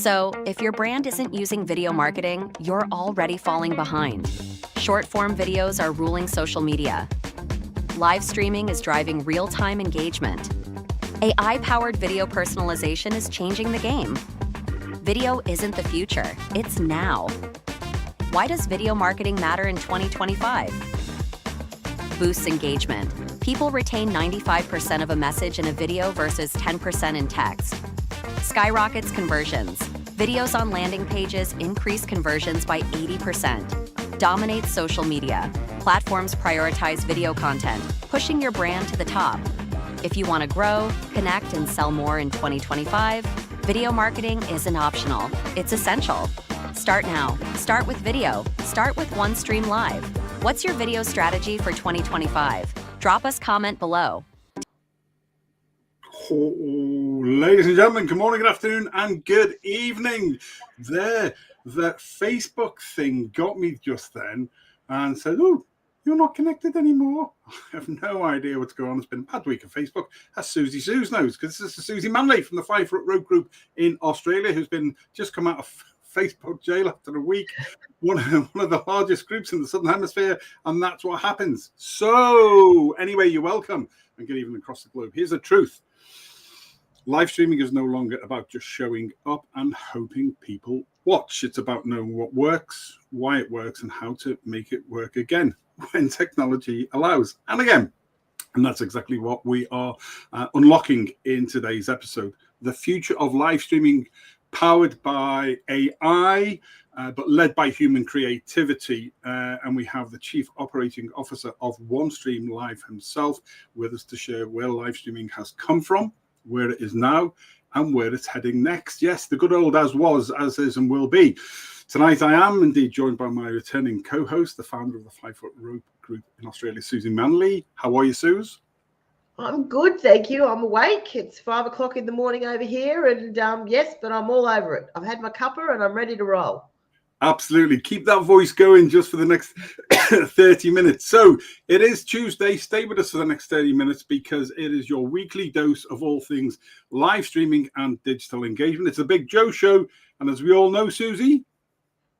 So, if your brand isn't using video marketing, you're already falling behind. Short-form videos are ruling social media. Live streaming is driving real-time engagement. AI-powered video personalization is changing the game. Video isn't the future, it's now. Why does video marketing matter in 2025? Boosts engagement. People retain 95% of a message in a video versus 10% in text. Skyrockets conversions. Videos on landing pages increase conversions by 80%. Dominates social media. Platforms prioritize video content, pushing your brand to the top. If you want to grow, connect, and sell more in 2025, video marketing isn't optional. It's essential. Start now. Start with video. Start with OneStream Live. What's your video strategy for 2025? Drop us comment below. Oh, ladies and gentlemen, good morning, good afternoon, and good evening. The Facebook thing got me just then and said, oh, you're not connected anymore. I have no idea what's going on. It's been a bad week of Facebook. As Suzi knows, because this is Suzi Manley from the 5 Foot Rope Group in Australia, who's been just come out of Facebook jail after a week. One of the largest groups in the Southern Hemisphere, and that's what happens. So, anyway, you're welcome, and good evening across the globe. Here's the truth. Live streaming is no longer about just showing up and hoping people watch. It's about knowing what works, why it works, and how to make it work again when technology allows. And again, and that's exactly what we are unlocking in today's episode. The future of live streaming powered by AI, but led by human creativity. And we have the Chief Operating Officer of OneStream Live himself with us to share where live streaming has come from, where it is now, and where it's heading next. Yes, the good old as was, as is, and will be. Tonight I am indeed joined by my returning co-host, the founder of the 5 Foot Rope Group in Australia, Suzi Manley. How are you, Suze? I'm good, thank you. I'm awake. It's 5 o'clock in the morning over here, and yes, but I'm all over it. I've had my cuppa and I'm ready to roll. Absolutely. Keep that voice going just for the next 30 minutes. So it is Tuesday. Stay with us for the next 30 minutes because it is your weekly dose of all things live streaming and digital engagement. It's the Big Joe Show. And as we all know, Suzi,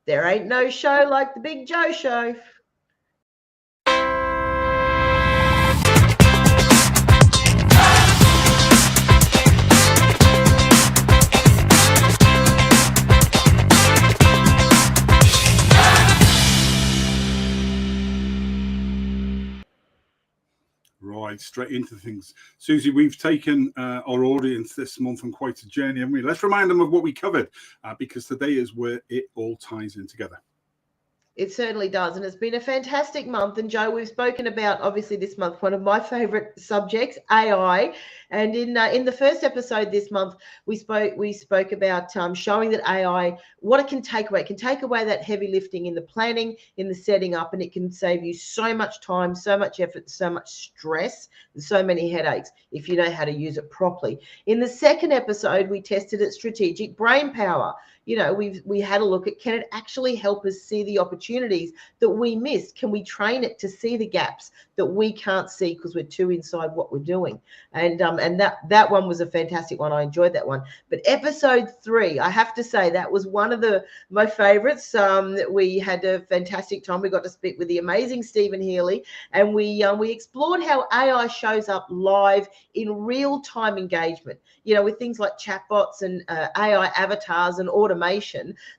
there ain't no show like the Big Joe Show. Right, straight into things. Suzi, we've taken our audience this month on quite a journey, haven't we? Let's remind them of what we covered, because today is where it all ties in together. It certainly does. And it's been a fantastic month. And Joe, we've spoken about, obviously this month, one of my favorite subjects, AI. And in the first episode this month, we spoke about showing that AI, what it can take away. It can take away that heavy lifting in the planning, in the setting up, and it can save you so much time, so much effort, so much stress, and so many headaches if you know how to use it properly. In the second episode, we tested its strategic brain power. You know, we had a look at, can it actually help us see the opportunities that we missed? Can we train it to see the gaps that we can't see because we're too inside what we're doing? And that one was a fantastic one. I enjoyed that one. But episode 3, I have to say, that was one of my favorites. We had a fantastic time. We got to speak with the amazing Stephen Healy, and we explored how AI shows up live in real-time engagement, you know, with things like chatbots and AI avatars and automation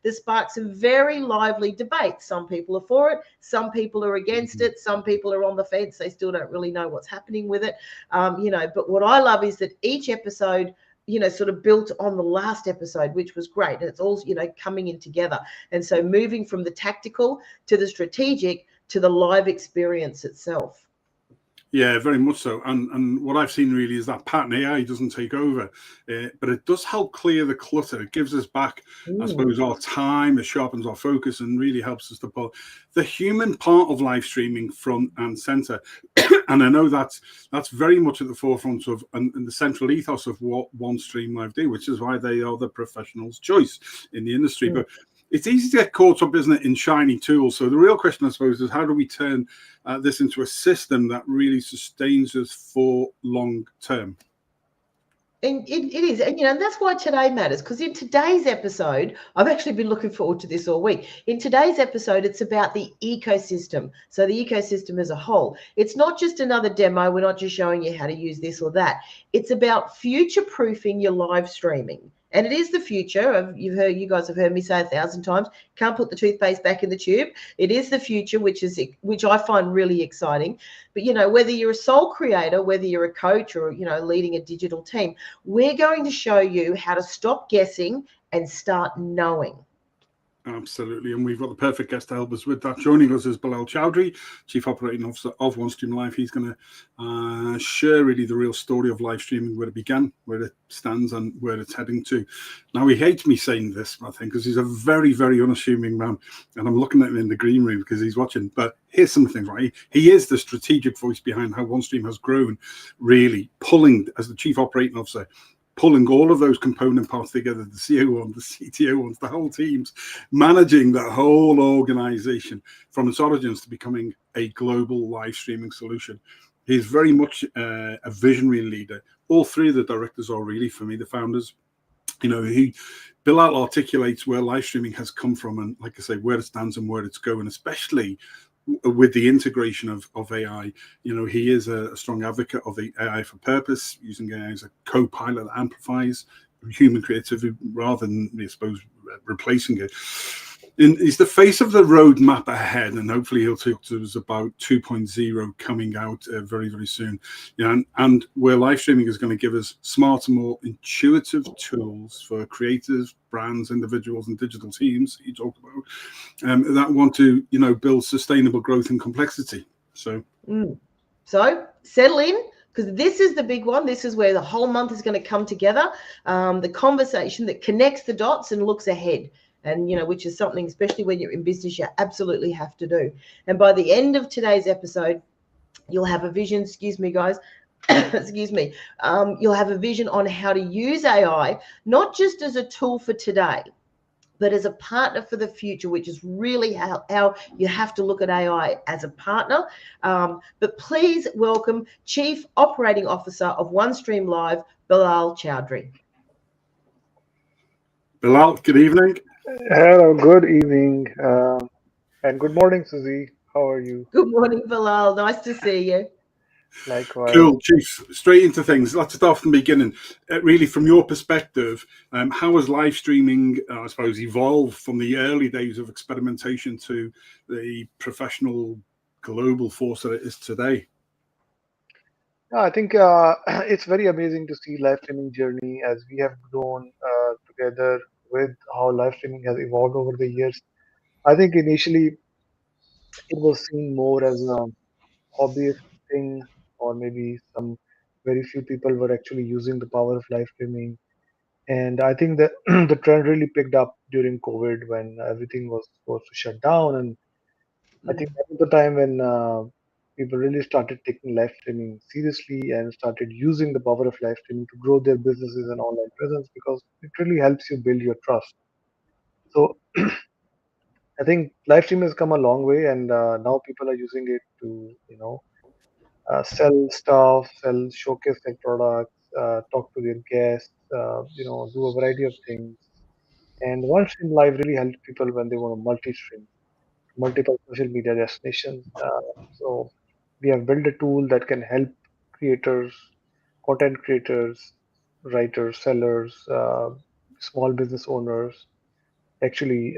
that sparked some very lively debates. Some people are for it, some people are against it, some people are on the fence. They still don't really know what's happening with it. You know, but what I love is that each episode, you know, sort of built on the last episode, which was great. And it's all, you know, coming in together. And so moving from the tactical to the strategic to the live experience itself. Yeah, very much so. And what I've seen really is that pattern AI doesn't take over, but it does help clear the clutter. It gives us back, I suppose, our time. It sharpens our focus and really helps us to put the human part of live streaming front and center. And I know that's very much at the forefront of and the central ethos of what OneStream Live do, which is why they are the professional's choice in the industry. But it's easy to get caught up, isn't it, in shiny tools. So the real question, I suppose, is how do we turn this into a system that really sustains us for long term? And it is, and that's why today matters, because in today's episode, I've actually been looking forward to this all week. In today's episode, it's about the ecosystem. So the ecosystem as a whole. It's not just another demo. We're not just showing you how to use this or that. It's about future-proofing your live streaming. And it is the future. You guys have heard me say 1,000 times, can't put the toothpaste back in the tube. It is the future, which I find really exciting. But whether you're a sole creator, whether you're a coach or leading a digital team, we're going to show you how to stop guessing and start knowing. Absolutely, and we've got the perfect guest to help us with that. Joining us is Bilal Chaudhry, Chief Operating Officer of OneStream Live. He's going to share really the real story of live streaming, where it began, where it stands, and where it's heading to. Now, he hates me saying this, I think, because he's a very, very unassuming man, and I'm looking at him in the green room because he's watching. But here's some things, right? He is the strategic voice behind how OneStream has grown, really pulling, as the Chief Operating Officer, pulling all of those component parts together, the CEO ones, the CTO ones, the whole teams, managing the whole organization from its origins to becoming a global live streaming solution. He's very much a visionary leader. All three of the directors are really, for me, the founders. Bilal articulates where live streaming has come from and, like I say, where it stands and where it's going, especially with the integration of AI. He is a strong advocate of the AI for purpose, using AI as a co-pilot that amplifies human creativity rather than, I suppose, replacing it. He's the face of the roadmap ahead, and hopefully he'll talk to us about 2.0 coming out very, very soon. And where live streaming is going to give us smarter, more intuitive tools for creators, brands, individuals, and digital teams he talked about that want to, build sustainable growth and complexity. So settle in, because this is the big one. This is where the whole month is going to come together. The conversation that connects the dots and looks ahead. And, which is something, especially when you're in business, you absolutely have to do. And by the end of today's episode, you'll have a vision, excuse me, guys, excuse me, you'll have a vision on how to use AI, not just as a tool for today, but as a partner for the future, which is really how you have to look at AI as a partner. But please welcome Chief Operating Officer of OneStream Live, Bilal Chaudhry. Bilal, good evening. Hello, good evening, and good morning, Suzi. How are you? Good morning, Bilal. Nice to see you. Likewise. Cool, Chief. Straight into things. Let's start from the beginning. Really, from your perspective, how has live streaming, I suppose, evolved from the early days of experimentation to the professional global force that it is today? Yeah, I think it's very amazing to see live streaming journey as we have grown together with how live streaming has evolved over the years. I think initially it was seen more as a hobbyist thing, or maybe some very few people were actually using the power of live streaming. And I think that the trend really picked up during COVID when everything was supposed to shut down. And I think that was the time when people really started taking live streaming seriously and started using the power of live streaming to grow their businesses and online presence, because it really helps you build your trust. So I think live stream has come a long way, and now people are using it to, sell stuff, showcase their products, talk to their guests, do a variety of things. And OneStream Live really helps people when they want to multi-stream, multiple social media destinations. So we have built a tool that can help creators, content creators, writers, sellers, small business owners actually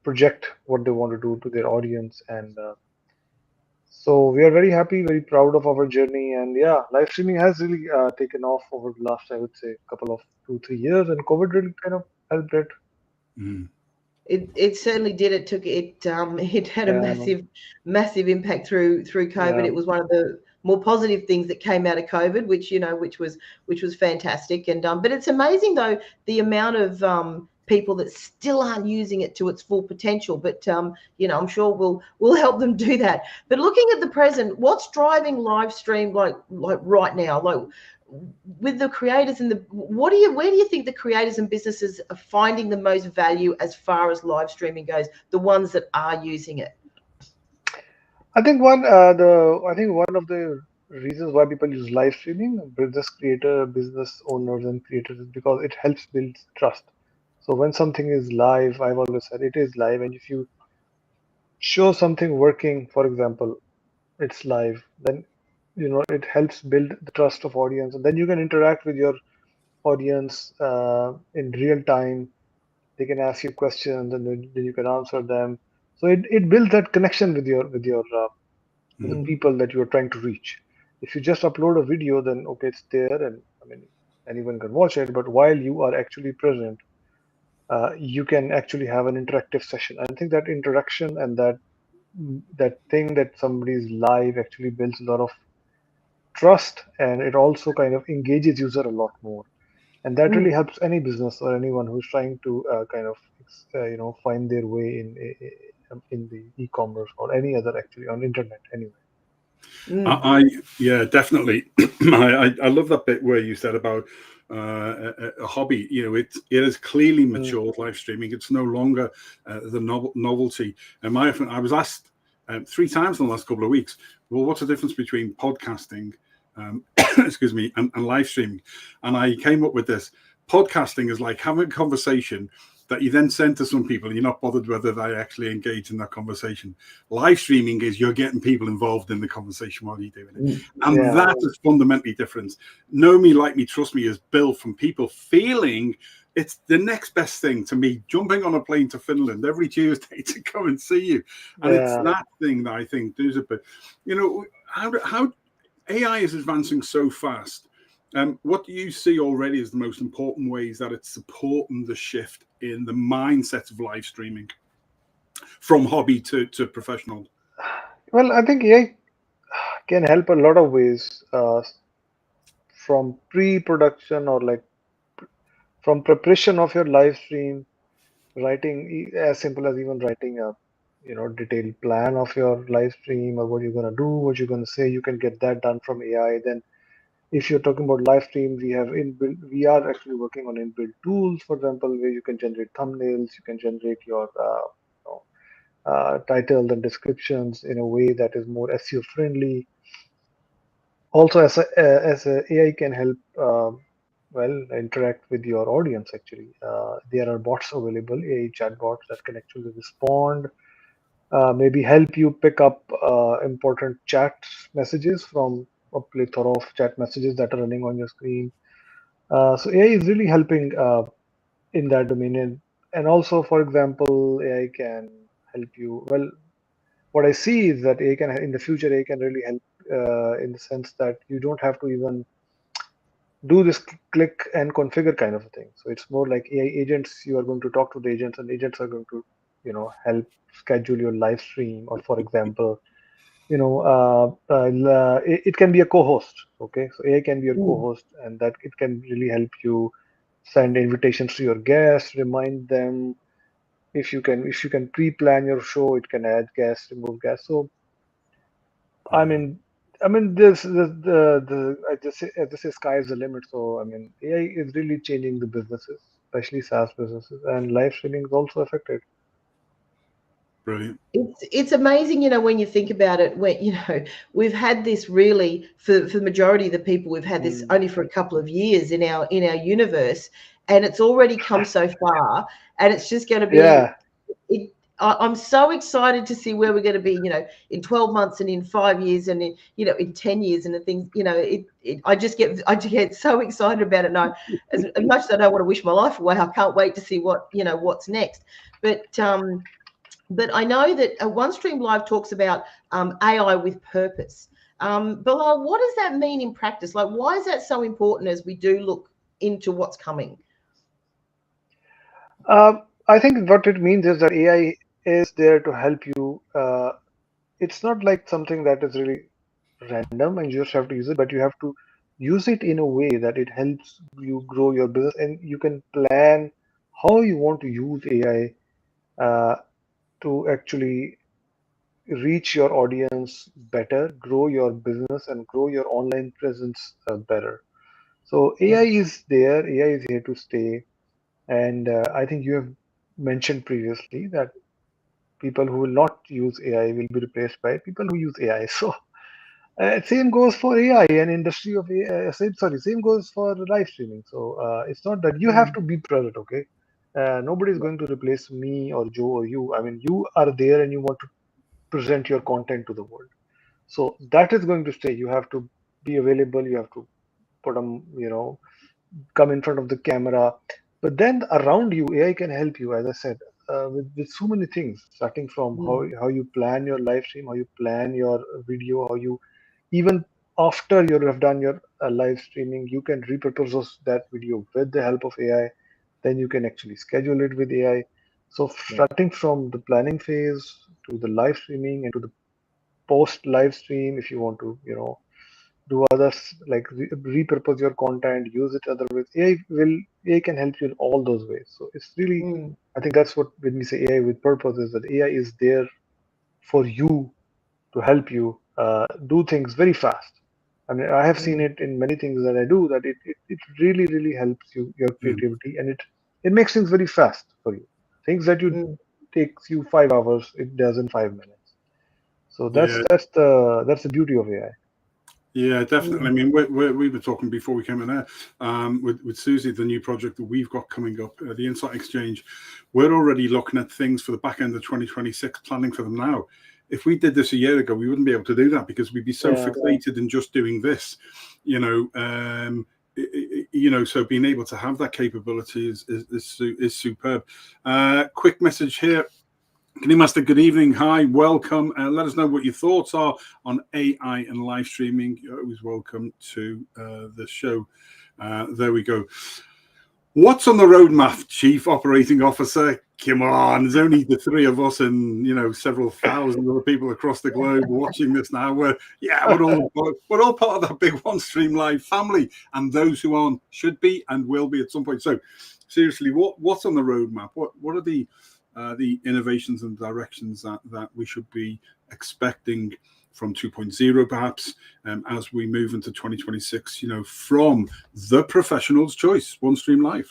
project what they want to do to their audience. And so we are very happy, very proud of our journey. And yeah, live streaming has really taken off over the last, I would say, couple of 2-3 years, and COVID really kind of helped it. Mm. It certainly did. It took it. It had a Yeah, massive impact through COVID. yeah. It was one of the more positive things that came out of COVID, which was fantastic. And but it's amazing though the amount of people that still aren't using it to its full potential. But I'm sure we'll help them do that. But looking at the present, what's driving live stream like right now, like with the creators and where do you think the creators and businesses are finding the most value as far as live streaming goes, the ones that are using it? I think one of the reasons why people use live streaming, business owners and creators, is because it helps build trust. So when something is live, I've always said it is live, and if you show something working, for example, it's live, then it helps build the trust of audience, and then you can interact with your audience in real time. They can ask you questions, and then you can answer them. So it builds that connection with the people that you are trying to reach. If you just upload a video, then okay, it's there, and I mean anyone can watch it. But while you are actually present, you can actually have an interactive session. I think that interaction and that thing that somebody is live actually builds a lot of trust, and it also kind of engages user a lot more, and that really Mm. helps any business or anyone who's trying to kind of find their way in the e-commerce or any other, actually, on internet anyway. Mm. Yeah, definitely. I love that bit where you said about a hobby. It has clearly Mm. matured. Live streaming. It's no longer the novelty. And I was asked 3 times in the last couple of weeks. Well, what's the difference between podcasting, excuse me, and live streaming? And I came up with this. Podcasting is like having a conversation that you then send to some people, and you're not bothered whether they actually engage in that conversation. Live streaming is you're getting people involved in the conversation while you're doing it. Mm. And Yeah, that is fundamentally different. Know me, like me, trust me is built from people feeling it's the next best thing to me jumping on a plane to Finland every Tuesday to come and see you. And it's yeah. that thing that I think does it. But, how AI is advancing so fast. What do you see already as the most important ways that it's supporting the shift in the mindset of live streaming from hobby to professional? Well, I think AI can help a lot of ways, from pre-production, or like from preparation of your live stream, writing, as simple as even writing a detailed plan of your live stream, or what you're going to do, what you're going to say. You can get that done from AI. Then if you're talking about live stream, we are actually working on inbuilt tools, for example, where you can generate thumbnails, you can generate your titles and descriptions in a way that is more SEO friendly. Also, as a AI can help, well, interact with your audience. Actually, there are bots available, AI chatbots that can actually respond, maybe help you pick up important chat messages from a plethora of chat messages that are running on your screen. So AI is really helping in that domain, and also, for example, AI can help you. Well, what I see is that AI can, in the future, AI can really help in the sense that you don't have to even do this click and configure kind of a thing. So it's more like AI agents. You are going to talk to the agents, and agents are going to, help schedule your live stream. Or, for example, it can be a co-host. Okay, so AI can be your Mm. co-host, and that it can really help you send invitations to your guests, remind them. If you can pre-plan your show, it can add guests, remove guests. So I Yeah. mean, I just say sky is the limit. So I mean, AI is really changing the businesses, especially SaaS businesses, and live streaming is also affected. Brilliant. It's amazing, when you think about it. When we've had this really for the majority of the people, we've had this Mm. only for a couple of years in our universe, and it's already come so far, and it's just going to be. Yeah, I'm so excited to see where we're going to be, in 12 months and in 5 years and in 10 years and the things, I just get so excited about it now. As much as I don't want to wish my life away, I can't wait to see what's next. But I know that OneStream Live talks about AI with purpose. Bilal, what does that mean in practice? Like, why is that so important as we do look into what's coming? I think what it means is that AI is there to help you. It's not like something that is really random and you just have to use it, but you have to use it in a way that it helps you grow your business, and you can plan how you want to use AI to actually reach your audience better, grow your business, and grow your online presence better. So AI Mm. is there, AI is here to stay, and I think you have mentioned previously that people who will not use AI will be replaced by people who use AI. So Same goes for AI and industry of AI. Same goes for live streaming. So it's not that you have to be present, okay? Nobody is going to replace me or Joe or you. I mean, you are there and you want to present your content to the world. So that is going to stay. You have to be available. You have to put them, come in front of the camera. But then around you, AI can help you, as I said, with so many things, starting from how you plan your live stream, how you plan your video, how you even after you have done your live streaming, you can repurpose that video with the help of AI. Then you can actually schedule it with AI. So starting from the planning phase to the live streaming and to the post live stream, if you want to, do others like repurpose your content, use it other ways. AI can help you in all those ways. So it's really, Mm, I think that's what when we say AI with purpose is that AI is there for you to help you do things very fast. I mean, I have seen mm, it in many things that I do that it really, really helps you, your Yeah. creativity, and it makes things very fast for you. Things that you mm, takes you 5 hours, it does in 5 minutes. So Yeah, that's the beauty of AI. yeah, definitely. I mm, mean, we were talking before we came in there with Suzi, the new project that we've got coming up, the Insight Exchange. We're already looking at things for the back end of 2026, planning for them now. If we did this a year ago, we wouldn't be able to do that because we'd be so Yeah. fixated in just doing this, you know. So being able to have that capability is superb. Quick message here. Kenny Master, good evening. Hi, welcome. Let us know what your thoughts are on AI and live streaming. You're always welcome to the show. There we go. What's on the roadmap, Chief Operating Officer? Come on, there's only the three of us and several thousand other people across the globe watching this now. We're all part of that big OneStream Live family, and those who aren't should be and will be at some point. So, seriously, what's on the roadmap? What are the innovations and directions that we should be expecting from 2.0 perhaps as we move into 2026, from the professional's choice, OneStream Live?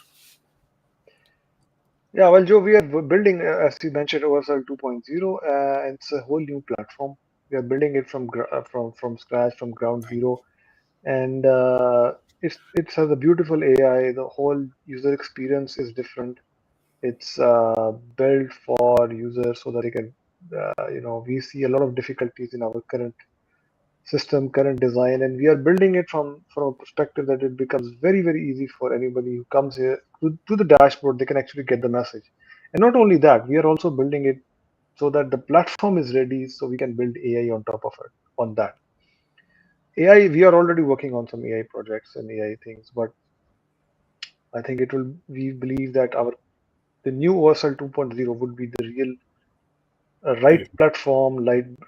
Yeah, well, Joe, we are building, as you mentioned, OSL 2.0. It's a whole new platform. We are building it from scratch, from ground zero, and it has a beautiful AI. The whole user experience is different. It's built for users so that they can, we see a lot of difficulties in our current system, current design, and we are building it from a perspective that it becomes very, very easy for anybody who comes here to the dashboard. They can actually get the message. And not only that, we are also building it so that the platform is ready, so we can build AI on top of it. On that AI, we are already working on some AI projects and AI things, but I think it will. We believe that the new OSL 2.0 would be the real right platform,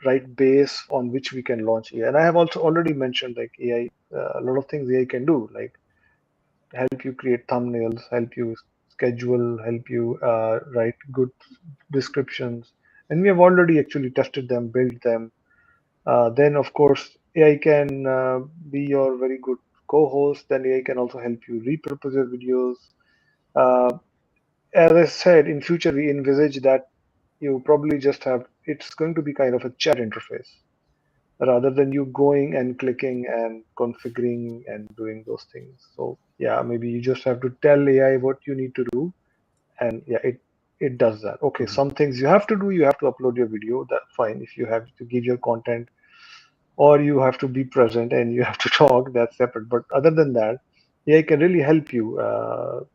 right base on which we can launch AI. And I have also already mentioned like AI, a lot of things AI can do, like help you create thumbnails, help you schedule, help you write good descriptions. And we have already actually tested them, built them. Then, of course, AI can be your very good co-host. Then AI can also help you repurpose your videos. Uh, as I said, in future we envisage that you probably just have it's going to be kind of a chat interface rather than you going and clicking and configuring and doing those things. So yeah, maybe you just have to tell AI what you need to do, and yeah, it does that. Okay, some things you have to do, you have to upload your video. That's fine. If you have to give your content or you have to be present and you have to talk, that's separate. But other than that, AI can really help you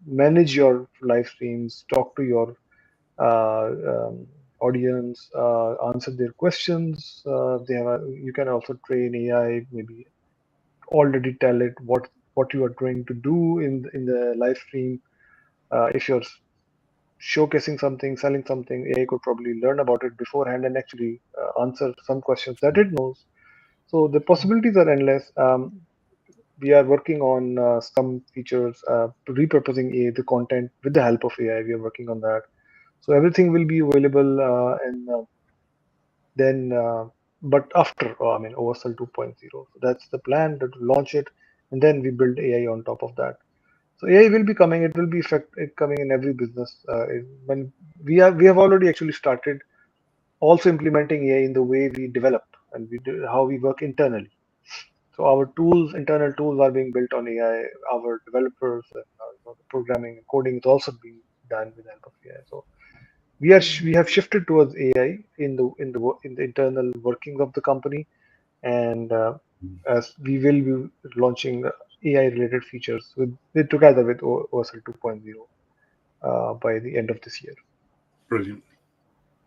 manage your live streams, talk to your uh, um, audience, answer their questions. You can also train AI, maybe already tell it what you are trying to do in the live stream. If you're showcasing something, selling something, AI could probably learn about it beforehand and actually answer some questions that it knows. So the possibilities are endless. We are working on some features, repurposing the content with the help of AI. We are working on that. So everything will be available and then, but after, I mean, OSL 2.0. So that's the plan to launch it, and then we build AI on top of that. So AI will be coming. It will be coming in every business. When we have already actually started also implementing AI in the way we develop and how we work internally. So our tools, internal tools, are being built on AI. Our developers, and, the programming and coding is also being done with the help of AI. So we have shifted towards AI in the internal workings of the company, and as we will be launching AI related features with together with OSL 2.0 by the end of this year. Brilliant.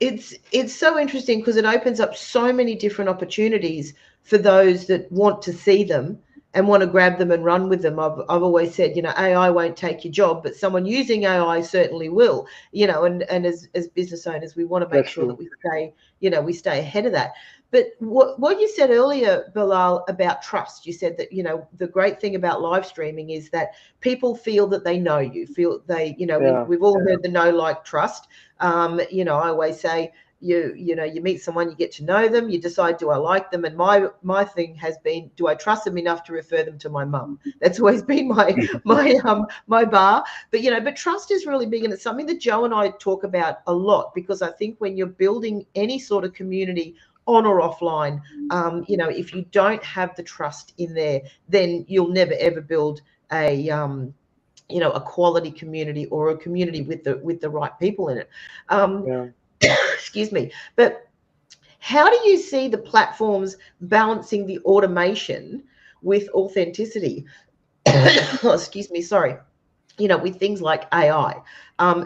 It's so interesting because it opens up so many different opportunities for those that want to see them and want to grab them and run with them. I've always said, AI won't take your job, but someone using AI certainly will. And as business owners, we want to make That's sure that true. we stay ahead of that. But what you said earlier, Bilal, about trust, you said that the great thing about live streaming is that people feel that they know you, feel they, Yeah, we've all heard the know, like, trust. I always say you meet someone, you get to know them, you decide, do I like them? And my thing has been, do I trust them enough to refer them to my mum? That's always been my bar. But trust is really big, and it's something that Joe and I talk about a lot, because I think when you're building any sort of community on or offline, if you don't have the trust in there, then you'll never ever build a quality community, or a community with the right people in it. yeah. Excuse me. But how do you see the platforms balancing the automation with authenticity? Oh, excuse me, sorry. With things like AI,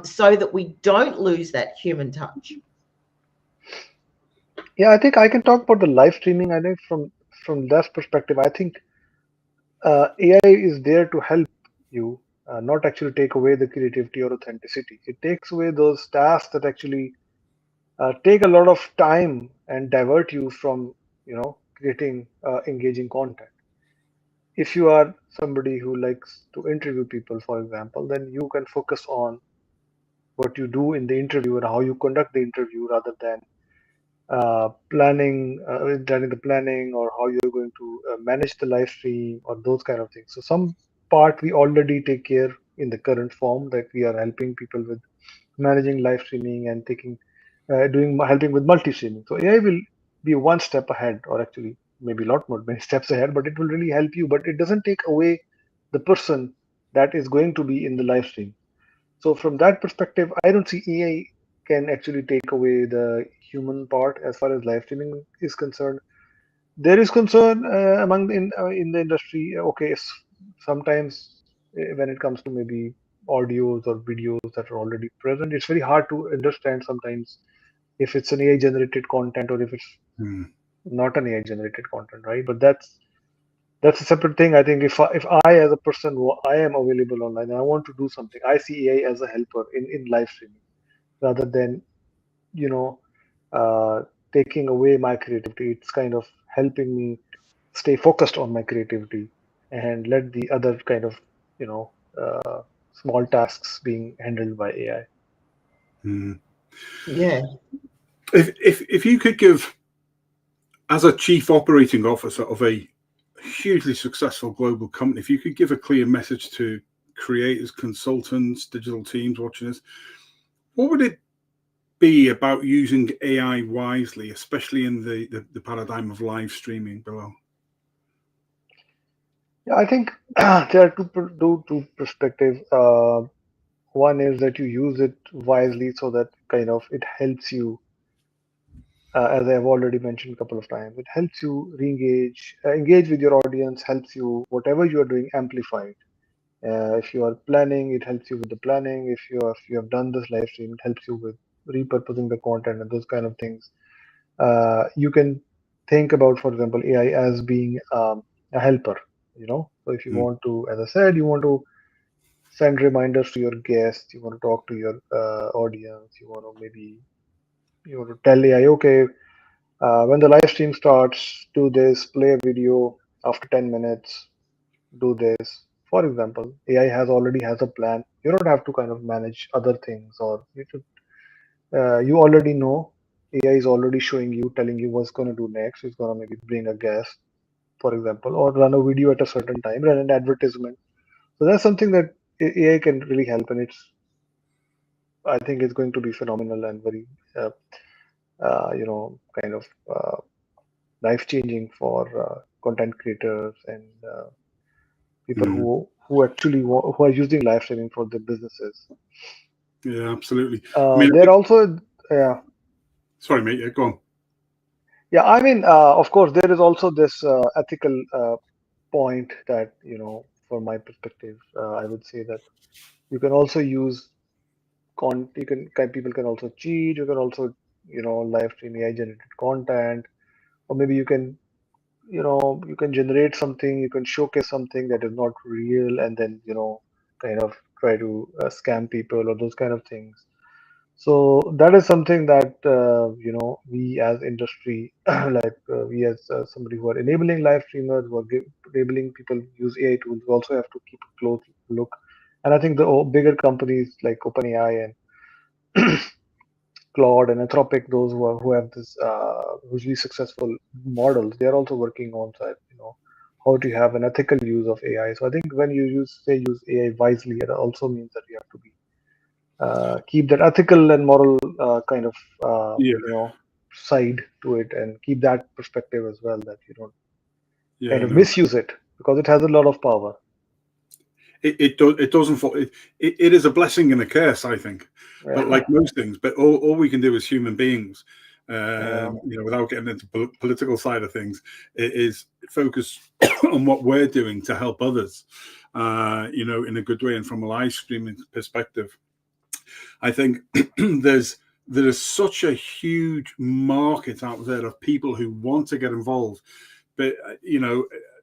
so that we don't lose that human touch. Yeah, I think I can talk about the live streaming. I think from that perspective, I think AI is there to help you, not actually take away the creativity or authenticity. It takes away those tasks that actually take a lot of time and divert you from, creating engaging content. If you are somebody who likes to interview people, for example, then you can focus on what you do in the interview and how you conduct the interview, rather than planning the planning, or how you're going to manage the live stream, or those kind of things. So some part we already take care in the current form, that we are helping people with managing live streaming and doing helping with multi streaming. So AI will be one step ahead, or actually maybe a lot more many steps ahead, but it will really help you. But it doesn't take away the person that is going to be in the live stream. So from that perspective, I don't see AI can actually take away the human part as far as live streaming is concerned. There is concern in the industry. Okay, sometimes when it comes to maybe audios or videos that are already present, it's very hard to understand sometimes if it's an AI generated content, or if it's Hmm. not an AI generated content, right? But that's a separate thing. I think if I as a person, I am available online and I want to do something, I see AI as a helper in live streaming, rather than you know uh, taking away my creativity. It's kind of helping me stay focused on my creativity, and let the other kind of you know uh, small tasks being handled by AI. Hmm. Yeah. If you could give, as a chief operating officer of a hugely successful global company, if you could give a clear message to creators, consultants, digital teams watching this, what would it be about using AI wisely, especially in the paradigm of live streaming below? Yeah, I think there are two perspectives. One is that you use it wisely, so that kind of it helps you, as I've already mentioned a couple of times. It helps you re-engage, engage with your audience, helps you whatever you are doing, amplify it. If you are planning, it helps you with the planning. If you have done this live stream, it helps you with repurposing the content and those kind of things. You can think about, for example, AI as being a helper. So if you Mm. want to, as I said, you want to send reminders to your guests, you want to talk to your audience, you want to tell AI, okay, when the live stream starts, do this, play a video after 10 minutes, do this. For example, AI already has a plan. You don't have to kind of manage other things, or you already know. AI is already showing you, telling you what's going to do next. It's going to maybe bring a guest, for example, or run a video at a certain time, run an advertisement. So that's something that AI can really help, and I think it's going to be phenomenal and very, kind of life changing for content creators and people who actually who are using live streaming for their businesses. Yeah, absolutely. I mean, They're also yeah. sorry, mate. Yeah, go on. Yeah, I mean, of course, there is also this ethical point that, from my perspective, I would say that you can also use people can also cheat. You can also, live stream AI generated content, or maybe you can generate something, you can showcase something that is not real, and then, kind of try to scam people or those kind of things. So that is something that we as industry, we as somebody who are enabling live streamers, who are enabling people use AI tools, we also have to keep a close look. And I think the bigger companies like OpenAI and Claude and Anthropic, those who have this hugely successful models, they are also working on that, how to have an ethical use of AI. So I think when you use AI wisely, it also means that you have to be keep that ethical and moral kind of Yeah, side to it, and keep that perspective as well, that you don't kind yeah, of no. misuse it, because it has a lot of power. It doesn't fall. It is a blessing and a curse, I think. But like Yeah, most things, but all we can do as human beings, yeah, without getting into political side of things, is focus on what we're doing to help others, in a good way. And from a live streaming perspective, I think there is such a huge market out there of people who want to get involved, but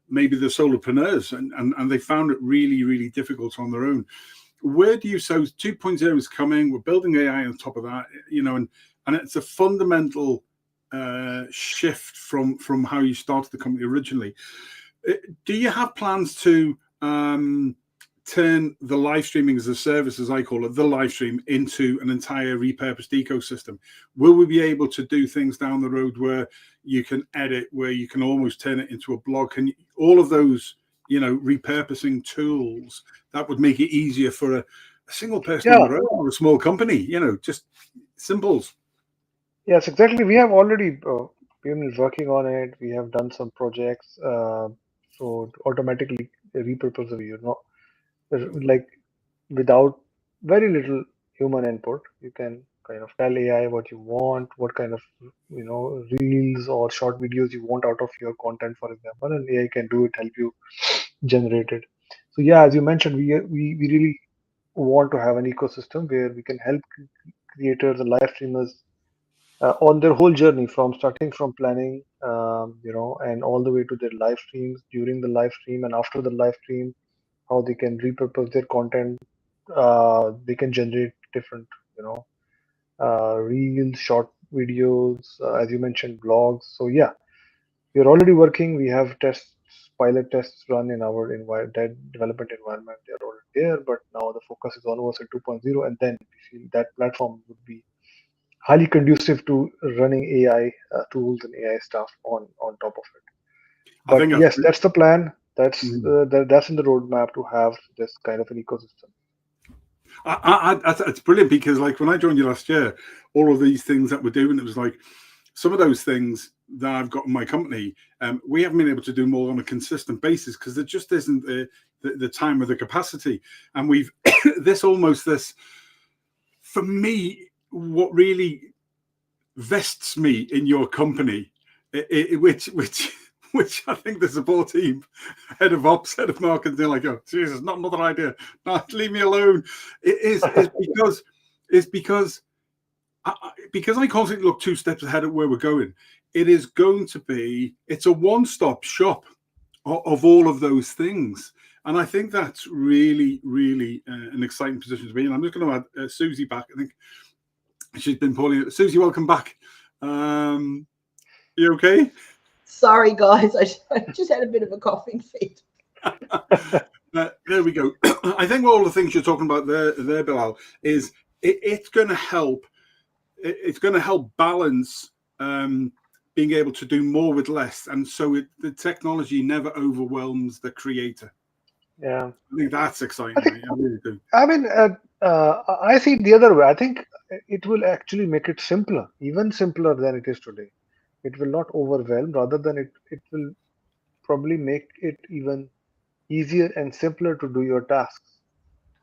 maybe they're solopreneurs and they found it really, really difficult on their own. Where do you, so 2.0 is coming, we're building AI on top of that, and it's a fundamental shift from how you started the company originally. Do you have plans to turn the live streaming as a service, as I call it, the live stream, into an entire repurposed ecosystem? Will we be able to do things down the road where you can edit, where you can almost turn it into a blog? Can all of those, repurposing tools that would make it easier for a single person on yeah. their own or a small company? Just simples. Yes, exactly. We have already been working on it. We have done some projects, so to automatically repurpose the video, like without very little human input. You can kind of tell AI what you want, what kind of reels or short videos you want out of your content, for example, and AI can do it, help you generate it. So yeah, as you mentioned, we really want to have an ecosystem where we can help creators and live streamers on their whole journey, from starting from planning, and all the way to their live streams, during the live stream and after the live stream, how they can repurpose their content. They can generate different, reels, short videos, as you mentioned, blogs. So yeah, we're already working. We have pilot tests run in our development environment. They're already there, but now the focus is on OSL 2.0, and then we feel that platform would be highly conducive to running AI tools and AI stuff on top of it. I But think yes, that's the plan. mm. That's in the roadmap, to have this kind of an ecosystem. It's brilliant, because like when I joined you last year, all of these things that we're doing, it was like some of those things that I've got in my company, we haven't been able to do more on a consistent basis because there just isn't the time or the capacity. And we've this for me, what really vests me in your company, which I think the support team, head of ops, head of marketing, they're like, oh Jesus, not another idea, no, leave me alone. Is because I constantly look two steps ahead of where we're going. It's a one-stop shop of all of those things. And I think that's really, really an exciting position to be in. I'm just going to add Suzi back. I think she's been poorly. Suzi, welcome back. You okay? Sorry, guys. I just had a bit of a coughing fit. There we go. I think all the things you're talking about there, Bilal, is it's going to help. It's going to help balance being able to do more with less, and so the technology never overwhelms the creator. Yeah, I think that's exciting. I really do. I mean, I see it the other way. I think it will actually make it simpler, even simpler than it is today. It will not overwhelm, rather than it will probably make it even easier and simpler to do your tasks.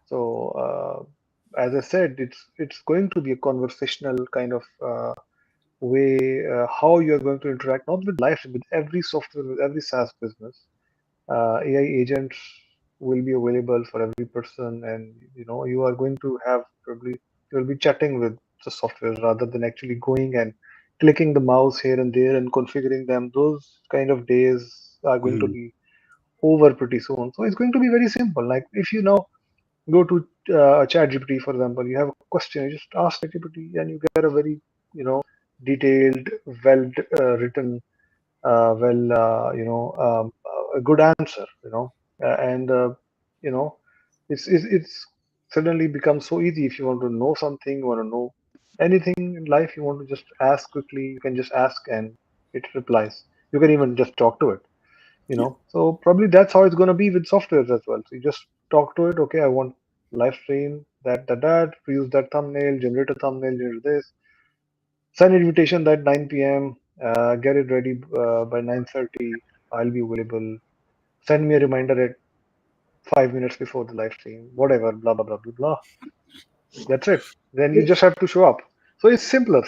So as I said, it's going to be a conversational kind of way how you're going to interact, not with life, with every software, with every SaaS business. AI agents will be available for every person, and you are going to have probably you'll be chatting with the software rather than actually going and clicking the mouse here and there and configuring them. Those kind of days are going to Mm. be over pretty soon. So it's going to be very simple. Like if you now go to ChatGPT, for example, you have a question, you just ask ChatGPT, and you get a very detailed, well written, a good answer. And you know, it's suddenly becomes so easy. If you want to know something, you want to know anything in life, you want to just ask quickly. You can just ask, and it replies. You can even just talk to it. Yeah. So probably that's how it's going to be with softwares as well. So you just talk to it. Okay, I want live stream that, use that thumbnail, generate a thumbnail, generate this, send invitation that 9 p.m. Get it ready by 9:30. I'll be available. Send me a reminder at 5 minutes before the live stream. Whatever, blah blah blah blah blah. That's it. Then you just have to show up. So it's simpler.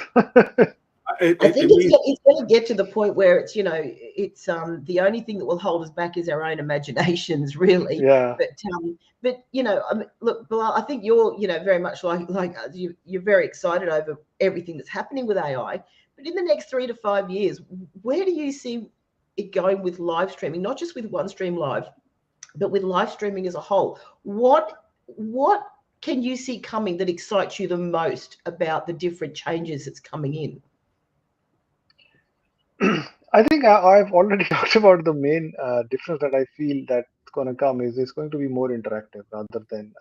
I It think means, it's going to get to the point where it's it's the only thing that will hold us back is our own imaginations, really. Yeah. But I mean, look, Bilal, I think you're very much like us. You're very excited over everything that's happening with AI. But in the next 3 to 5 years, where do you see it going with live streaming? Not just with OneStream Live, but with live streaming as a whole. What can you see coming that excites you the most about the different changes that's coming in? I think I've already talked about the main difference that I feel that's going to come is it's going to be more interactive rather than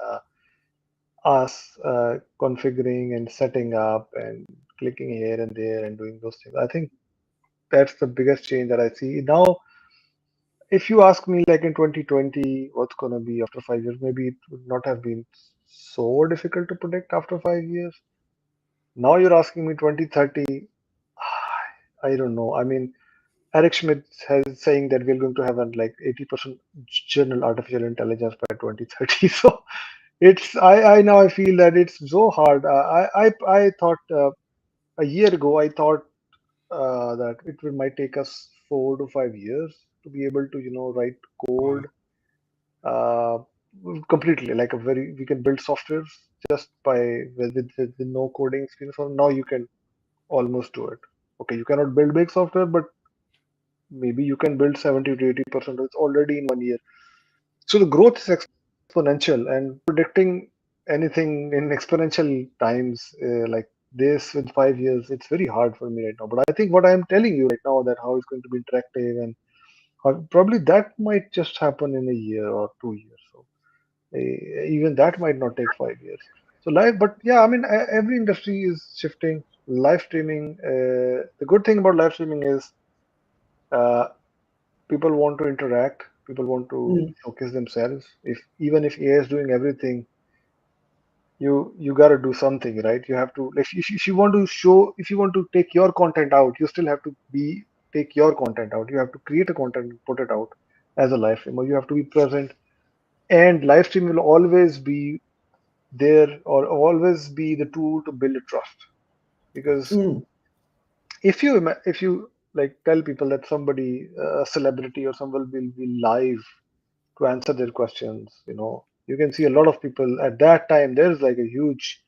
us configuring and setting up and clicking here and there and doing those things. I think that's the biggest change that I see. Now, if you ask me, like in 2020, what's going to be after 5 years, maybe it would not have been so difficult to predict after 5 years. Now you're asking me 2030, I don't know. I mean, Eric Schmidt has saying that we're going to have like 80% general artificial intelligence by 2030. So I now I feel that it's so hard. I thought a year ago I thought that might take us 4 to 5 years to be able to write code uh, completely, like a very we can build softwares just by with no coding experience. So now you can almost do it. Okay, you cannot build big software, but maybe you can build 70 to 80% of it already in 1 year. So the growth is exponential, and predicting anything in exponential times like this with 5 years, it's very hard for me right now. But I think what I am telling you right now, that how it's going to be interactive, and probably that might just happen in a year or 2 years. So even that might not take 5 years. So live, but yeah, I mean, every industry is shifting. Live streaming. The good thing about live streaming is uh, people want to interact. People want to Mm, showcase themselves. Even if AI is doing everything, you got to do something, right? You have to, if you want to show, if you want to take your content out, you still have to be take your content out. You have to create a content and put it out as a live stream, or you have to be present. And live stream will always be there, or always be the tool to build a trust. Because mm, if you like tell people that somebody, a celebrity or someone will be live to answer their questions, you can see a lot of people at that time. There's like a huge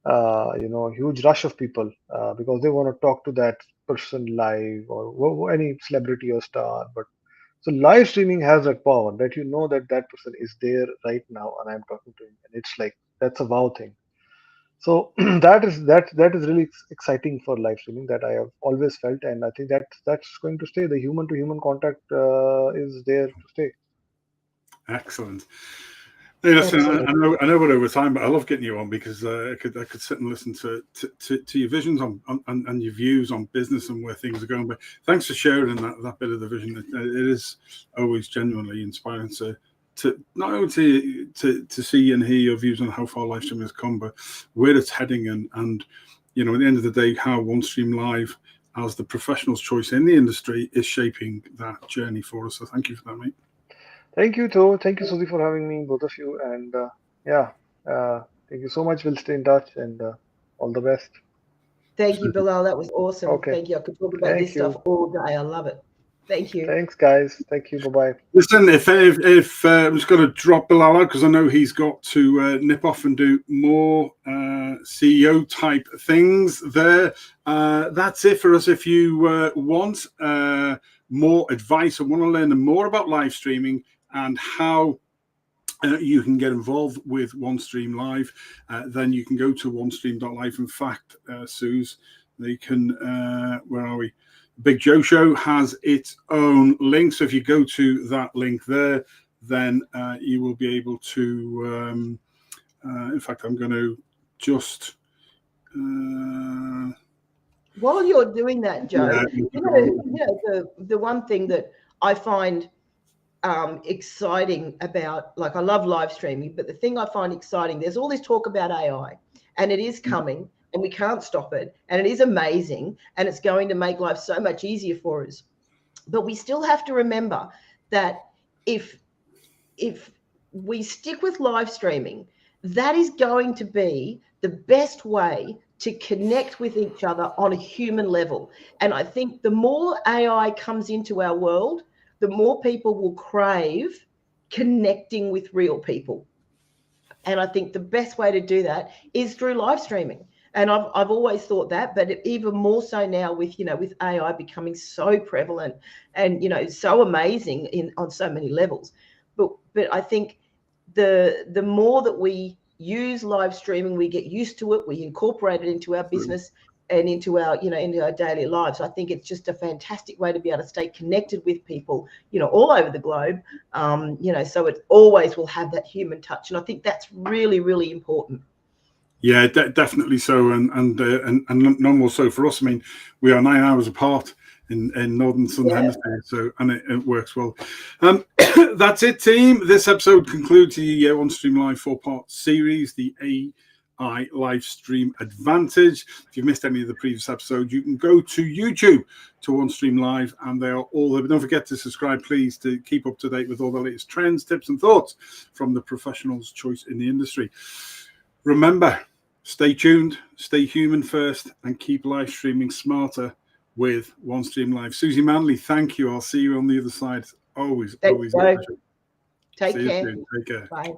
rush of people because they want to talk to that person live, or any celebrity or star. But so live streaming has that power that that person is there right now and I'm talking to him, and it's like that's a wow thing. So that is really exciting for live streaming, that I have always felt, and I think that's going to stay. The human to human contact is there to stay. excellent. Hey, listen, absolutely. I know we're over time, but I love getting you on because I could sit and listen to your visions on and your views on business and where things are going. But thanks for sharing that bit of the vision. It is always genuinely inspiring to not only to see and hear your views on how far live streaming has come, but where it's heading, and at the end of the day, how OneStream Live as the professional's choice in the industry, is shaping that journey for us. So thank you for that, mate. Thank you, Tho. Thank you, Suzi, for having me, both of you. And yeah, thank you so much. We'll stay in touch, and all the best. Thank you, Bilal. That was awesome. Okay. Thank you. I could talk about Thank this stuff you. all day. I love it. Thank you. Thanks, guys. Thank you. Bye-bye. Listen, if I'm just going to drop Bilal out because I know he's got to nip off and do more CEO type things there. That's it for us. If you want more advice or want to learn more about live streaming and how you can get involved with OneStream Live, then you can go to onestream.live. In fact, Suze, they can, where are we? Big Joe Show has its own link. So if you go to that link there, then you will be able to, in fact, I'm going to just... While you're doing that, Joe, yeah, the one thing that I find exciting about, like, I love live streaming, but the thing I find exciting, there's all this talk about AI, and it is coming, and we can't stop it, and it is amazing, and it's going to make life so much easier for us. But we still have to remember that if we stick with live streaming, that is going to be the best way to connect with each other on a human level. And I think the more AI comes into our world, the more people will crave connecting with real people. And I think the best way to do that is through live streaming. And I've always thought that, but even more so now with, with AI becoming so prevalent and, so amazing on so many levels. But I think the more that we use live streaming, we get used to it, we incorporate it into our business and into our, into our daily lives. I think it's just a fantastic way to be able to stay connected with people, all over the globe, so it always will have that human touch. And I think that's really, really important. Yeah, definitely so, and no more so for us. I mean, we are 9 hours apart in northern southern hemisphere, so and it works well. That's it, team. This episode concludes the OneStream Live 4-part series, the AI Livestream Advantage. If you've missed any of the previous episodes, you can go to YouTube to OneStream Live, and they are all there. But don't forget to subscribe, please, to keep up to date with all the latest trends, tips, and thoughts from the professionals' choice in the industry. Remember, stay tuned, stay human first, and keep live streaming smarter with OneStream Live. Suzi, Manley, thank you. I'll see you on the other side. Always a pleasure. Take care. Take care. Bye.